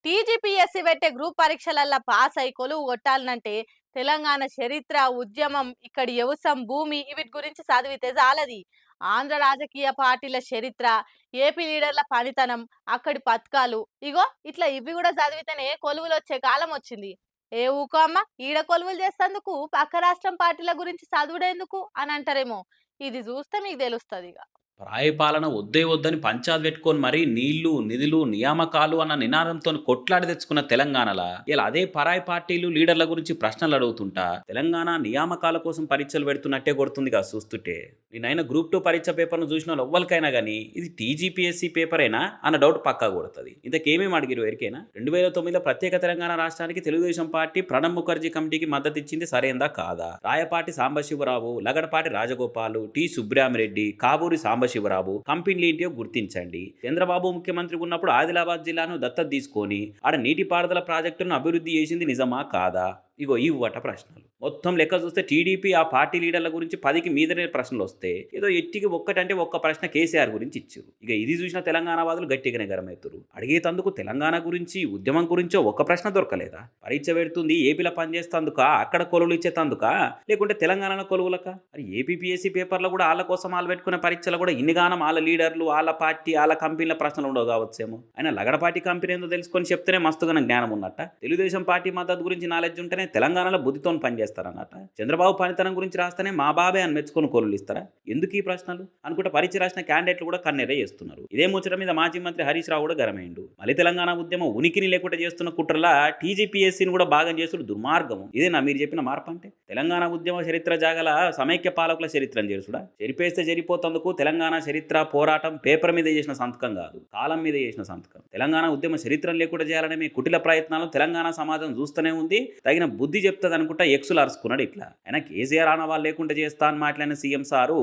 TGPSC పెట్టే group పరీక్షలల్లో pass అయి కొలువు కొట్టాలనంటే తెలంగాణ చరిత్ర ఉద్యమం ఇక్కడి వ్యవసాయం భూమి వీటి గురించి చదివితే చాలది. ఆంధ్ర రాజకీయ పార్టీల చరిత్ర, ఏపీ లీడర్ల పనితనం, అక్కడి పథకాలు ఇగో ఇట్లా ఇవి కూడా చదివితేనే కొలువులు వచ్చే కాలం వచ్చింది. ఏ ఊకో అమ్మ ఈడ కొలువులు చేస్తేందుకు పక్క రాష్ట్రం పార్టీల గురించి చదువుడేందుకు అని అంటారేమో. ఇది చూస్తే మీకు తెలుస్తుంది ఇక. పరాయి పాలన వద్దే వద్దని పంచాది పెట్టుకొని మరీ నీళ్లు, నిధులు, నియామకాలు అన్న నినాదంతో కొట్లాడి తెచ్చుకున్న తెలంగాణల ఇలా అదే పరాయి పార్టీలు లీడర్ల గురించి ప్రశ్నలు అడుగుతుంటా తెలంగాణ నియామకాల కోసం పరీక్షలు పెడుతున్నట్టే కొడుతుంది కదా చూస్తుంటే. నేనైనా గ్రూప్ 2 పరీక్ష పేపర్ను చూసిన వాళ్ళు ఎవ్వరికైనా కానీ ఇది టీజీపీఎస్సీ పేపరేనా అన్న డౌట్ పక్కా కొడుతుంది. ఇంతకేమేమి అడిగిరు ఎరికైనా 2009లో ప్రత్యేక తెలంగాణ రాష్ట్రానికి తెలుగుదేశం పార్టీ ప్రణబ్ ముఖర్జీ కమిటీకి మద్దతు ఇచ్చింది సరైందా కాదా? రాయపాటి సాంబశివరావు, లగడపాటి రాజగోపాలు, టి సుబ్రహ్మరెడ్డి, కాబూరి సాంబశివరావు కంపెనీలు ఏంటో గుర్తించండి. చంద్రబాబు ముఖ్యమంత్రి ఉన్నప్పుడు ఆదిలాబాద్ జిల్లాను దత్తత తీసుకొని ఆడ నీటిపారుదల ప్రాజెక్టును అభివృద్ధి చేసింది నిజమా కాదా? ఇగో ఇవ్వట ప్రశ్నలు మొత్తం లెక్క చూస్తే టీడీపీ ఆ పార్టీ లీడర్ల గురించి 10కి మీదనే ప్రశ్నలు వస్తే ఏదో ఎట్టికి ఒక్కటంటే ఒక్క ప్రశ్న కేసీఆర్ గురించి ఇచ్చారు. ఇక ఇది చూసిన తెలంగాణ వాదులు గట్టిగానే గరమవుతారు. అడిగేతందుకు తెలంగాణ గురించి ఉద్యమం గురించో ఒక్క ప్రశ్న దొరకలేదా? పరీక్ష పెడుతుంది ఏపీలో పనిచేస్తందుక, అక్కడ కొలువులు ఇచ్చేతందుక, లేకుంటే తెలంగాణలో కొలువులక? అది ఏపీపీఎస్సీ పేపర్లో కూడా వాళ్ళ కోసం వాళ్ళు పెట్టుకునే పరీక్షలు కూడా ఇన్నిగానం వాళ్ళ లీడర్లు, వాళ్ళ పార్టీ, వాళ్ళ కంపెనీల ప్రశ్నలు ఉండవు కావచ్చేమో. అయినా లగడపాటి కంపెనీ ఏందో తెలుసుకొని చెప్తేనే మస్తుగా జ్ఞానం ఉన్నట్ట. తెలుగుదేశం పార్టీ మద్దతు గురించి నాలెడ్జ్ ఉంటేనే తెలంగాణలో బుద్ధితో పనిచేస్తారన్నట. చంద్రబాబు పనితనం గురించి రాస్తేనే మా బాబే అని మెచ్చుకొని కొలులు ఇస్తారా? ఎందుకు ఈ ప్రశ్నలు అనుకుంటే పరీక్ష రాసిన క్యాండిడేట్లు కూడా కన్నెరే చేస్తున్నారు. ఇదే ముచ్చట మీద మాజీ మంత్రి హరీష్ రావు కూడా గరమైండు. మళ్ళీ తెలంగాణ ఉద్యమం ఉనికిని లేకుండా చేస్తున్న కుట్రలా టీజీపీఎస్సీని కూడా భాగం చేస్తున్న దుర్మార్గము. ఇదేనా మీరు చెప్పిన మార్పు అంటే? తెలంగాణ ఉద్యమ చరిత్ర జాగల సమైక్య పాలకుల చరిత్రను చేసుడా? చెరిపేస్తే చెరిపోతందుకు తెలంగాణ చరిత్ర పోరాటం పేపర్ మీద చేసిన సంతకం కాదు, కాలం మీద చేసిన సంతకం. తెలంగాణ ఉద్యమ చరిత్రను లేకుండా చేయాలనే మీ కుటిల ప్రయత్నాలు తెలంగాణ సమాజం చూస్తూనే ఉంది. తగిన బుద్ధి చెప్తుంది అనుకుంటా ఎక్సులు అరుచుకున్నాడు ఇట్లా. అయినా కేసీఆర్ ఆనవాళ్ళు లేకుండా చేస్తా అని మాట్లాడిన సీఎం సారు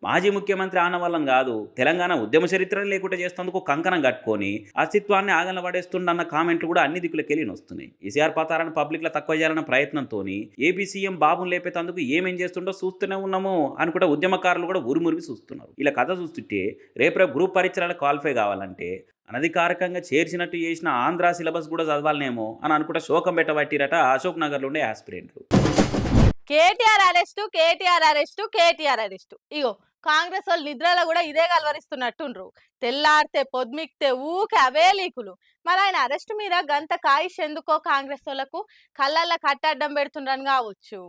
మాజీ ముఖ్యమంత్రి ఆనవాళ్ళని కాదు తెలంగాణ ఉద్యమ చరిత్రను లేకుండా చేస్తేందుకు కంకణం కట్టుకొని అస్తిత్వాన్ని ఆగన పడేస్తుండన్న కామెంట్లు కూడా అన్ని దిక్కులకెళ్ళి వస్తున్నాయి. కేసీఆర్ పతారాన్ని పబ్లిక్లో తక్కువ చేయాలన్న ప్రయత్నంతో ఏపీ సీఎం బాబును లేపేతందుకు ఏమేం చేస్తుండో చూస్తూనే ఉన్నాము అనుకుంటా ఉద్యమకారులు కూడా ఉరిమురివి చూస్తున్నారు. ఇలా కథ చూస్తుంటే రేపు గ్రూప్ పరీక్షలకు క్వాలిఫై కావాలంటే అనధికారికంగా చేర్చినట్టు చేసిన ఆంధ్ర సిలబస్ కూడా చదవాలనేమో అని అనుకుంటా శోకం పెట్టబట్టిరట అశోక్ నగర్లో ఉండే ఆస్పిరెంట్లు. కేటీఆర్ అరెస్టు ఇగో కాంగ్రెస్ వాళ్ళు నిద్రలో కూడా ఇదే కలవరిస్తున్నట్టుండ్రు. తెల్లారితే పొద్దుమిక్తే ఊకే అవే లీకులు. మరి ఆయన అరెస్ట్ మీద గంత కాయిష్ ఎందుకో కాంగ్రెస్ వాళ్ళకు కళ్ళల్లో కట్టడ్డం పెడుతుండ్రని కావచ్చు.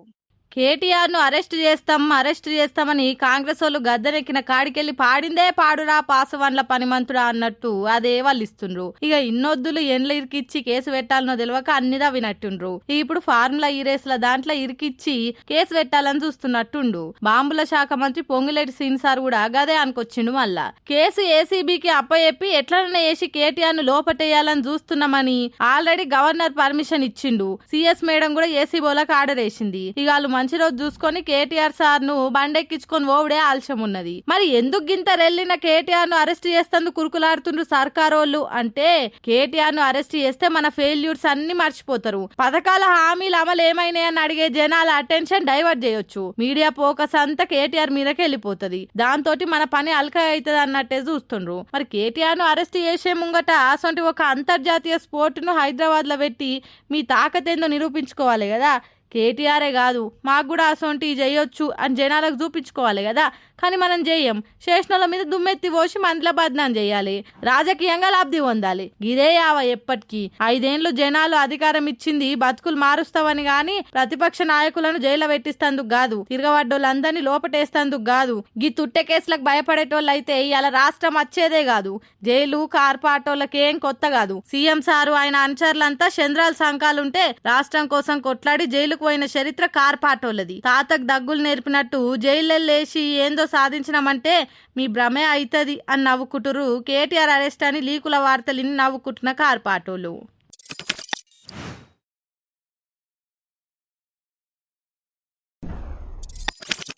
కేటీఆర్ ను అరెస్ట్ చేస్తామని కాంగ్రెస్ వాళ్ళు గద్దెనెక్కిన కాడికెళ్ళి పాడిందే పాడురా పాసవాన్ల పనిమంతుడా అన్నట్టు అదే వాళ్ళు ఇస్తుండ్రు. ఇక ఇన్నొద్దులు ఎండ్ల ఇరికిచ్చి కేసు పెట్టాలనో తెలియక అన్నిదా వినట్టుండ్రు. ఇప్పుడు ఫార్ములా ఈ రేసుల దాంట్లో ఇరికిచ్చి కేసు పెట్టాలని చూస్తున్నట్టుండు. బాంబుల శాఖ మంత్రి పొంగులేటి శ్రీనివాస్ సార్ కూడా గదే అనుకొచ్చిండు. మళ్ళా కేసు ఏసీబీకి అప్పచెప్పి ఎట్లనే వేసి కేటీఆర్ ను లోపటేయాలని చూస్తున్నామని ఆల్రెడీ గవర్నర్ పర్మిషన్ ఇచ్చిండు. సిఎస్ మేడం కూడా ఏసీబోలకు ఆర్డర్ వేసింది. ఇక వాళ్ళు మంచి రోజు చూసుకొని కేటీఆర్ సార్ ను బండెక్కించుకొని ఓవడే ఆలస్యం ఉన్నది. మరి ఎందుకు గింత రెల్లిన కేటీఆర్ ను అరెస్ట్ చేస్తేందుకు కురుకులాడుతుండ్రు సర్కారోళ్ళు అంటే, కేటీఆర్ ను అరెస్ట్ చేస్తే మన ఫెయిల్యూర్స్ అన్ని మర్చిపోతారు, పథకాల హామీలు అమలు ఏమైనాయని అడిగే జనాల అటెన్షన్ డైవర్ట్ చేయొచ్చు, మీడియా ఫోకస్ అంతా కేటీఆర్ మీదకి వెళ్ళిపోతుంది, దాంతో మన పని అల్కా అవుతుంది అన్నట్టే చూస్తుండ్రు. మరి కేటీఆర్ ను అరెస్ట్ చేసే ముంగట అసొంటి ఒక అంతర్జాతీయ స్పోర్ట్ ను హైదరాబాద్ లో పెట్టి మీ తాకతేందో నిరూపించుకోవాలి కదా. కేటీఆరే కాదు మాకు కూడా అసొంటి చేయొచ్చు అని జనాలకు చూపించుకోవాలి కదా. కానీ మనం చెయ్యం. చేసినోళ్ళ మీద దుమ్మెత్తి పోసి మందిలో బద్నాం చేయాలి, రాజకీయంగా లబ్ధి పొందాలి. ఇదే యావ ఎప్పటికీ. 5 ఏళ్లు జనాలు అధికారం ఇచ్చింది బతుకులు మారుస్తావని గాని ప్రతిపక్ష నాయకులను జైల్లో పెట్టిస్తందుకు కాదు, తిరగబడ్డోళ్ళందరినీ లోపటేస్తందుకు కాదు. గీ తుట్టె కేసులకు భయపడేటోళ్ళు అయితే ఇలా రాష్ట్రం వచ్చేదే కాదు. జైలు కార్పాటోళ్ళకేం కొత్త కాదు. సీఎం సారు ఆయన అనుచరులంతా చంద్రాల సంకాలుంటే రాష్ట్రం కోసం కొట్లాడి జైలుకు పోయిన చరిత్ర కార్పాటోళ్ళది. తాతకు దగ్గులు నేర్పినట్టు జైళ్ళేసి ఏందో సాధించినామంటే మీ భ్రమే అవుతుంది అని నవ్వుకుంటురు. కేటీఆర్ అరెస్ట్ అని లీకుల వార్తలు నవ్వుకుంటున్న కార్పాటోళ్ళు.